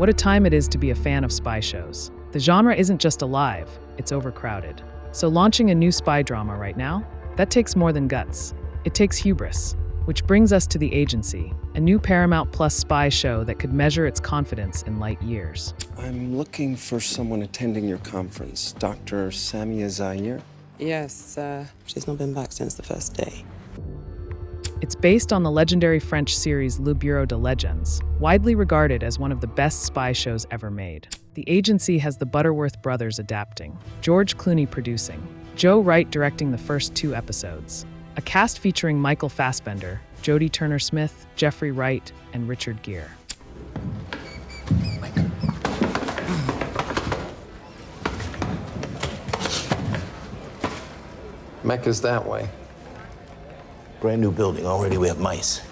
What a time it is to be a fan of spy shows. The genre isn't just alive, it's overcrowded. So launching a new spy drama right now? That takes more than guts. It takes hubris. Which brings us to The Agency, a new Paramount Plus spy show that could measure its confidence in light years. I'm looking for someone attending your conference. Dr. Samia Zaire? Yes, she's not been back since the first day. It's based on the legendary French series Le Bureau de Legends, widely regarded as one of the best spy shows ever made. The Agency has the Butterworth brothers adapting, George Clooney producing, Joe Wright directing the first 2 episodes. A cast featuring Michael Fassbender, Jodie Turner-Smith, Jeffrey Wright, and Richard Gere. Mecca's that way. Brand new building. Already we have mice.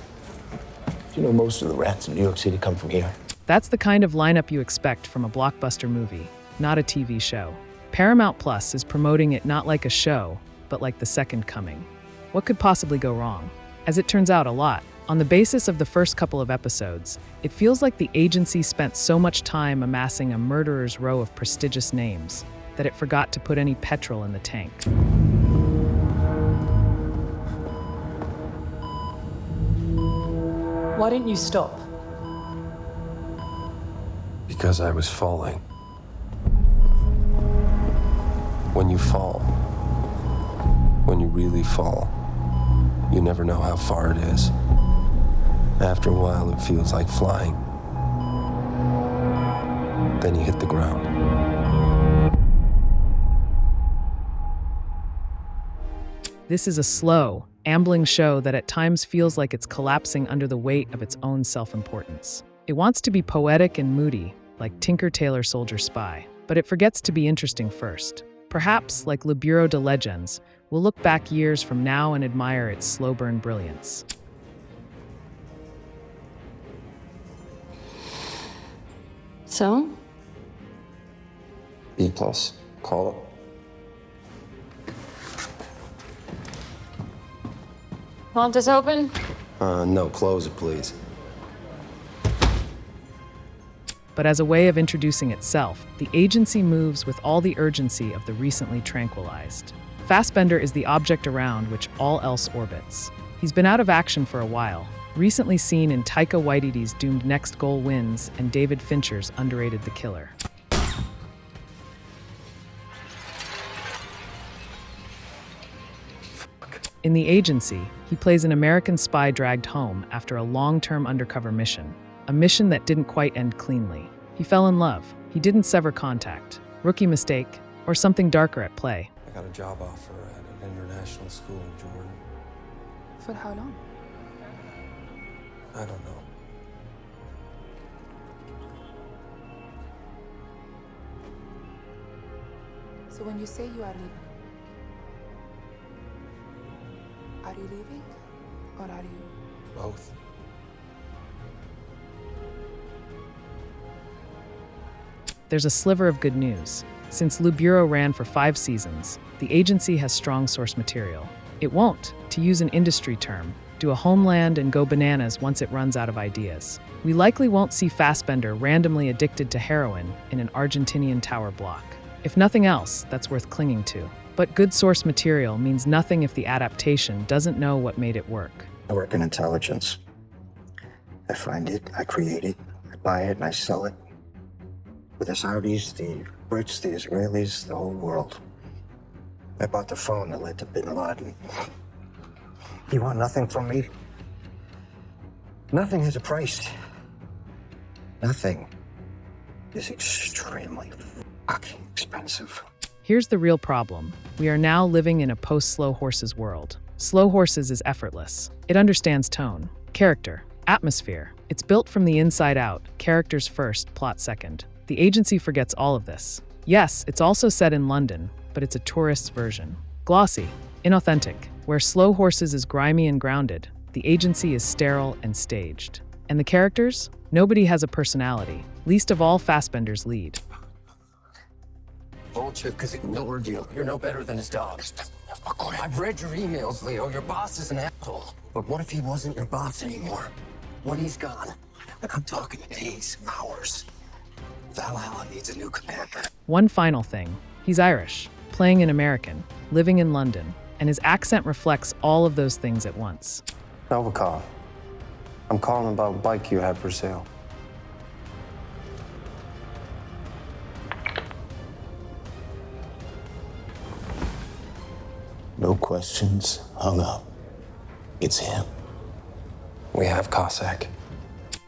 Do you know most of the rats in New York City come from here? That's the kind of lineup you expect from a blockbuster movie, not a TV show. Paramount Plus is promoting it not like a show, but like the second coming. What could possibly go wrong? As it turns out, a lot. On the basis of the first couple of episodes, it feels like the Agency spent so much time amassing a murderer's row of prestigious names that it forgot to put any petrol in the tank. Why didn't you stop? Because I was falling. When you fall, when you really fall, you never know how far it is. After a while, it feels like flying. Then you hit the ground. This is a slow, ambling show that at times feels like it's collapsing under the weight of its own self-importance. It wants to be poetic and moody, like Tinker Tailor Soldier Spy, but it forgets to be interesting first. Perhaps, like Le Bureau de Legends, we'll look back years from now and admire its slow-burn brilliance. So? B+, call it. Want this open? No, close it, please. But as a way of introducing itself, the Agency moves with all the urgency of the recently tranquilized. Fassbender is the object around which all else orbits. He's been out of action for a while, recently seen in Taika Waititi's doomed Next Goal Wins and David Fincher's underrated The Killer. In The Agency, he plays an American spy dragged home after a long-term undercover mission. A mission that didn't quite end cleanly. He fell in love. He didn't sever contact. Rookie mistake, or something darker at play. I got a job offer at an international school in Jordan. For how long? I don't know. So when you say you are leaving, are you leaving or are you? Both. There's a sliver of good news. Since Le Bureau ran for 5 seasons, the Agency has strong source material. It won't, to use an industry term, do a homeland and go bananas once it runs out of ideas. We likely won't see Fassbender randomly addicted to heroin in an Argentinian tower block. If nothing else, that's worth clinging to. But good source material means nothing if the adaptation doesn't know what made it work. I work in intelligence. I find it, I create it, I buy it, and I sell it. With the Saudis, the Brits, the Israelis, the whole world. I bought the phone that led to Bin Laden. You want nothing from me? Nothing has a price. Nothing is extremely fucking expensive. Here's the real problem. We are now living in a post-Slow Horses world. Slow Horses is effortless. It understands tone, character, atmosphere. It's built from the inside out, characters first, plot second. The Agency forgets all of this. Yes, it's also set in London, but it's a tourist's version. Glossy, inauthentic. Where Slow Horses is grimy and grounded, the Agency is sterile and staged. And the characters? Nobody has a personality, least of all Fassbender's lead. Bullshit, because ignored you. You're no better than his dogs. I've read your emails, Leo. Your boss is an asshole. But what if he wasn't your boss anymore? When he's gone, I'm talking days, hours. Valhalla needs a new commander. One final thing. He's Irish, playing an American, living in London, and his accent reflects all of those things at once. Novikov, I'm calling about a bike you had for sale. No questions, hung up. It's him. We have Cossack.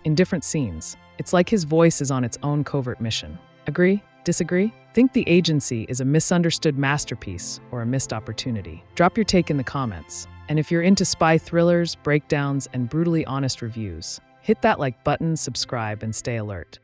In different scenes, it's like his voice is on its own covert mission. Agree? Disagree? Think The Agency is a misunderstood masterpiece or a missed opportunity? Drop your take in the comments. And if you're into spy thrillers, breakdowns, and brutally honest reviews, hit that like button, subscribe, and stay alert.